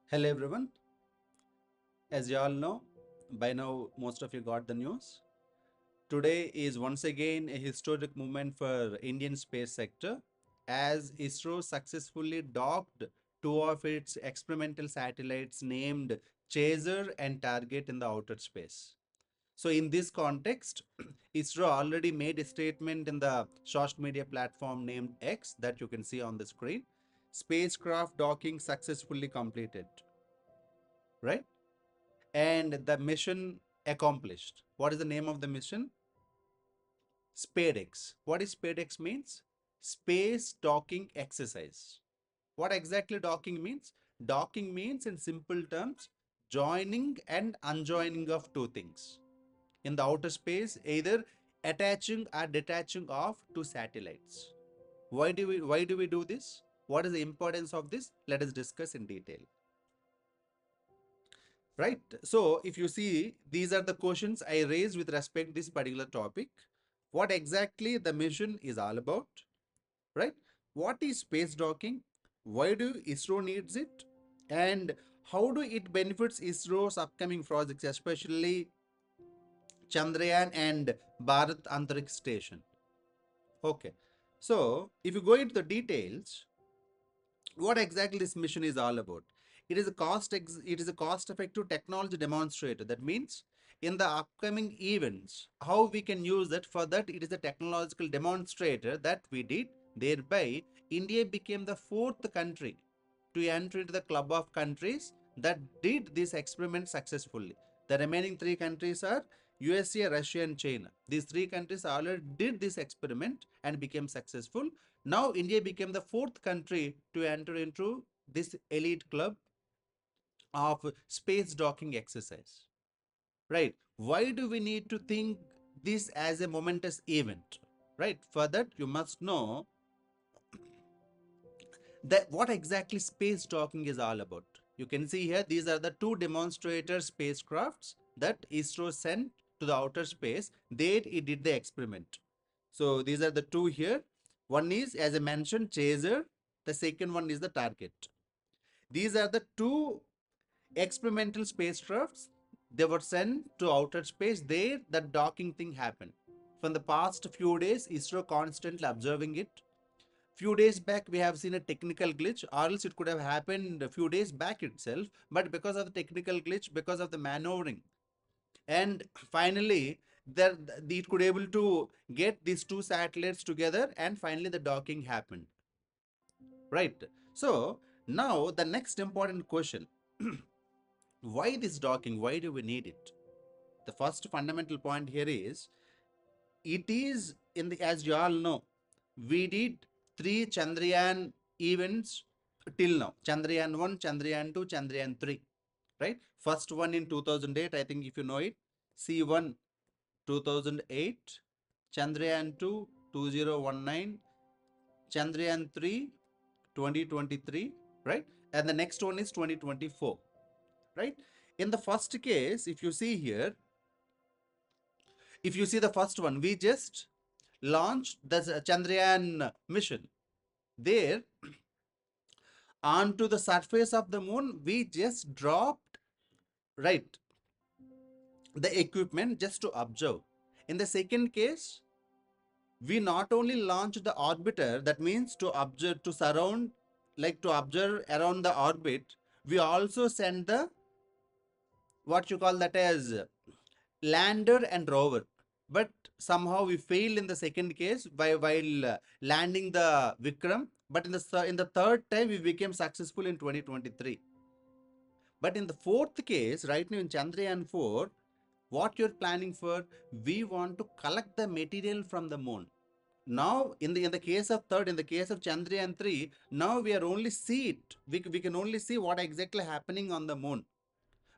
Hello everyone. As you all know, by now most of you got the news. Today is once again a historic moment for Indian space sector as ISRO successfully docked two of its experimental satellites named Chaser and Target in the outer space. So in this context, ISRO already made a statement in the social media platform named X that you can see on the screen. Spacecraft docking successfully completed, right? And the mission accomplished. What is the name of the mission? SpadeX. What is SpadeX means? Space docking exercise. What exactly docking means? Docking means in simple terms, joining and unjoining of two things. In the outer space, either attaching or detaching of two satellites. Why do we do this? What is the importance of this? Let us discuss in detail. Right. So if you see, these are the questions I raised with respect to this particular topic. What exactly the mission is all about, right? What is space docking? Why do ISRO needs it? And how do it benefits ISRO's upcoming projects, especially Chandrayan and Bharat Antariksh Station? Okay. So if you go into the details, what exactly this mission is all about? It is a cost effective technology demonstrator. That means in the upcoming events, how we can use that. For that, it is a technological demonstrator that we did. Thereby, India became the fourth country to enter into the club of countries that did this experiment successfully. The remaining three countries are USA, Russia, and China. These three countries already did this experiment and became successful. Now, India became the fourth country to enter into this elite club of space docking exercise. Right? Why do we need to think this as a momentous event? Right? For that, you must know that what exactly space docking is all about. You can see here, these are the two demonstrator spacecrafts that ISRO sent to the outer space. There it did the experiment. So these are the two here. One is, as I mentioned, Chaser. The second one is the Target. These are the two experimental spacecrafts. They were sent to outer space. There, the docking thing happened. From the past few days, ISRO constantly observing it. Few days back, we have seen a technical glitch, or else it could have happened a few days back itself. But because of the technical glitch, because of the maneuvering, and finally, there it could able to get these two satellites together, and finally the docking happened. Right. So now the next important question: why this docking? Why do we need it? The first fundamental point here is it is in the, as you all know, we did three Chandrayaan events till now: Chandrayaan 1, Chandrayaan 2, Chandrayaan 3. Right? First one in 2008, I think if you know it, C1 2008, Chandrayaan 2 2019, Chandrayaan 3 2023, right? And the next one is 2024, right? In the first case, if you see here, if you see the first one, we just launched the Chandrayaan mission. There, onto the surface of the moon, we just dropped, right, the equipment just to observe. In the second case, we not only launched the orbiter, that means to observe, to surround, like to observe around the orbit, we also send the, what you call that as, lander and rover. But somehow we failed in the second case by while landing the Vikram. But in the third time we became successful in 2023. But in the fourth case, right now in Chandrayaan 4, what you're planning for, we want to collect the material from the moon. Now in the case of third, in the case of Chandrayaan 3, now we are only see it. We can only see what exactly happening on the moon.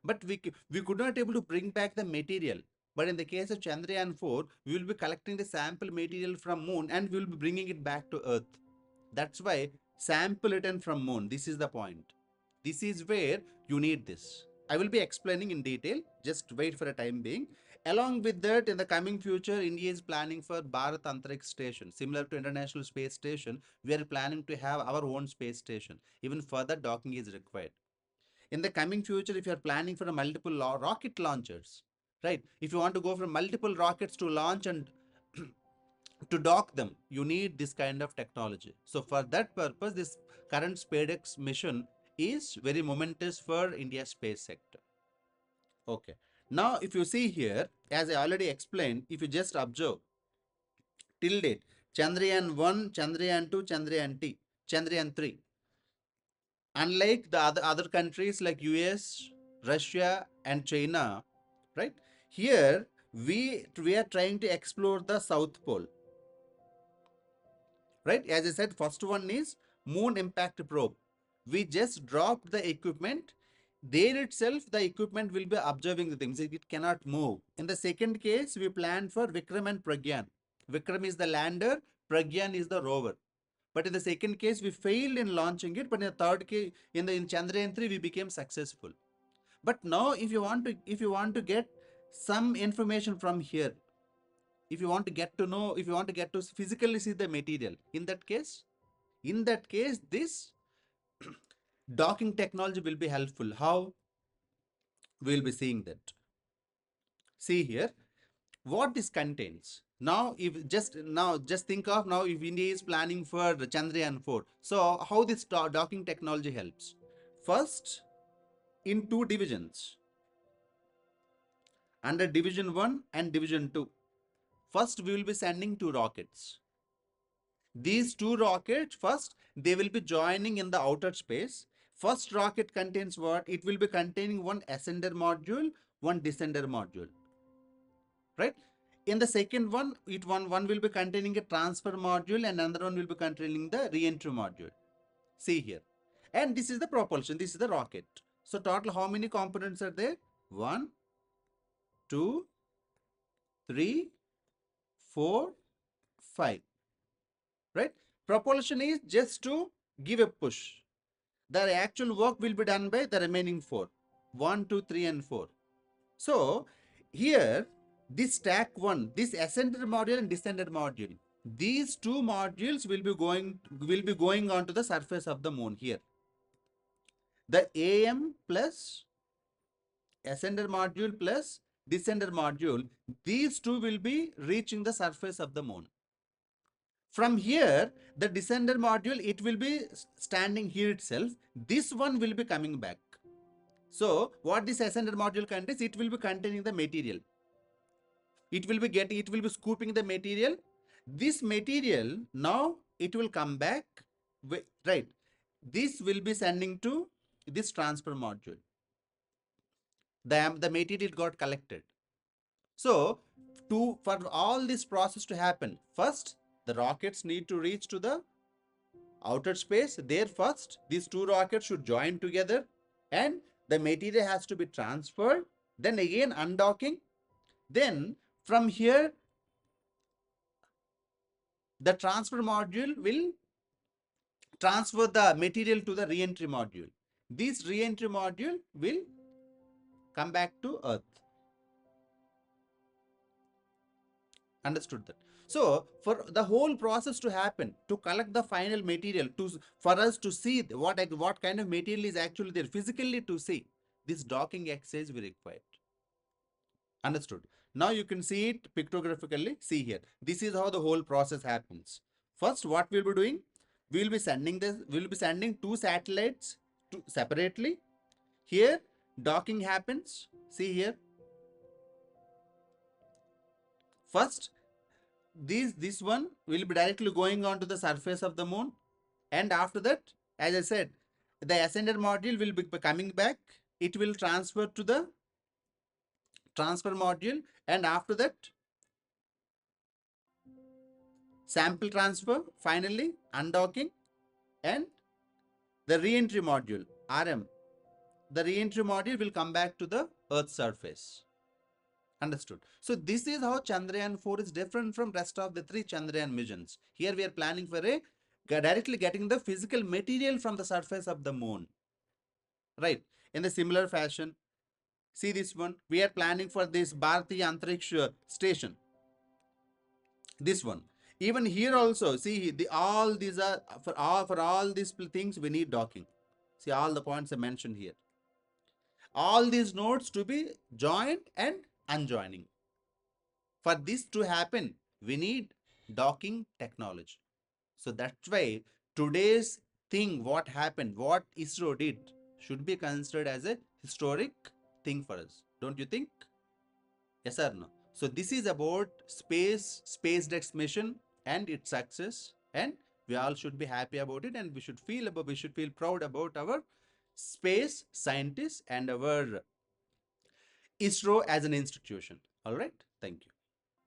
But we could not able to bring back the material. But in the case of Chandrayaan 4, we will be collecting the sample material from moon and we will be bringing it back to Earth. That's why sample return from moon. This is the point. This is where you need this. I will be explaining in detail. Just wait for a time being. Along with that, in the coming future, India is planning for Bharat Antariksh Station. Similar to International Space Station, we are planning to have our own space station. Even further docking is required. In the coming future, if you are planning for a multiple rocket launchers, right? If you want to go from multiple rockets to launch and to dock them, you need this kind of technology. So for that purpose, this current SpaceX mission is very momentous for India's space sector. Okay. Now, if you see here, as I already explained, if you just observe till date, Chandrayaan-1, Chandrayaan-2, Chandrayaan-3. Unlike the other countries like US, Russia, and China, right? Here we are trying to explore the South Pole, right? As I said, first one is Moon Impact Probe. We just dropped the equipment. There itself, the equipment will be observing the things. It cannot move. In the second case, we plan for Vikram and Pragyan. Vikram is the lander, Pragyan is the rover. But in the second case, we failed in launching it. But in the third case, in Chandrayaan-3, we became successful. But now, if you want to get some information from here, if you want to get to know, if you want to get to physically see the material, in that case, this docking technology will be helpful. How? We'll be seeing that. See here, what this contains. Now, if just think of now if India is planning for the Chandrayaan-4. So how this docking technology helps? First, in two divisions, under division 1 and division 2. First, we will be sending two rockets. These two rockets, first, they will be joining in the outer space. First rocket contains what? It will be containing one ascender module, one descender module, right? In the second one, one will be containing a transfer module and another one will be containing the re-entry module. See here. And this is the propulsion. This is the rocket. So total how many components are there? 1, 2, 3, 4, 5. Right? Propulsion is just to give a push. The actual work will be done by the remaining 4. 1, 2, 3, and 4. So here, this stack 1, this ascender module and descender module, these two modules will be going onto the surface of the moon here. The AM plus ascender module plus descender module, these two will be reaching the surface of the moon. From here, the descender module, it will be standing here itself. This one will be coming back. So what this ascender module contains, it will be containing the material. It will be scooping the material. This material, now it will come back, right? This will be sending to this transfer module. The material got collected. So for all this process to happen, first the rockets need to reach to the outer space. There first, these two rockets should join together and the material has to be transferred. Then again undocking. Then from here, the transfer module will transfer the material to the re-entry module. This re-entry module will come back to Earth. Understood that? So for the whole process to happen, to collect the final material, for us to see what kind of material is actually there physically to see, this docking exercise we required. Understood? Now you can see it pictographically. See here. This is how the whole process happens. First, what we'll be doing, we'll be sending two satellites separately. Here, docking happens. See here. First, this one will be directly going onto the surface of the moon, and after that, as I said, the ascender module will be coming back. It will transfer to the transfer module, and after that, sample transfer, finally undocking, and the re-entry module RM. The re-entry module will come back to the Earth's surface. Understood? So this is how Chandrayaan-4 is different from rest of the 3 Chandrayaan missions. Here we are planning for directly getting the physical material from the surface of the moon. Right? In the similar fashion, see this one. We are planning for this Bharat Antariksh Station. This one. Even here also, see all these are for all these things we need docking. See all the points I mentioned here. all these nodes to be joined and unjoining. For this to happen, we need docking technology. So that's why today's thing, what happened, what ISRO did, should be considered as a historic thing for us. Don't you think? Yes or no? So this is about SpaceX mission and its success, and we all should be happy about it, and we should feel proud about our space scientists and our ISRO as an institution. All right. Thank you.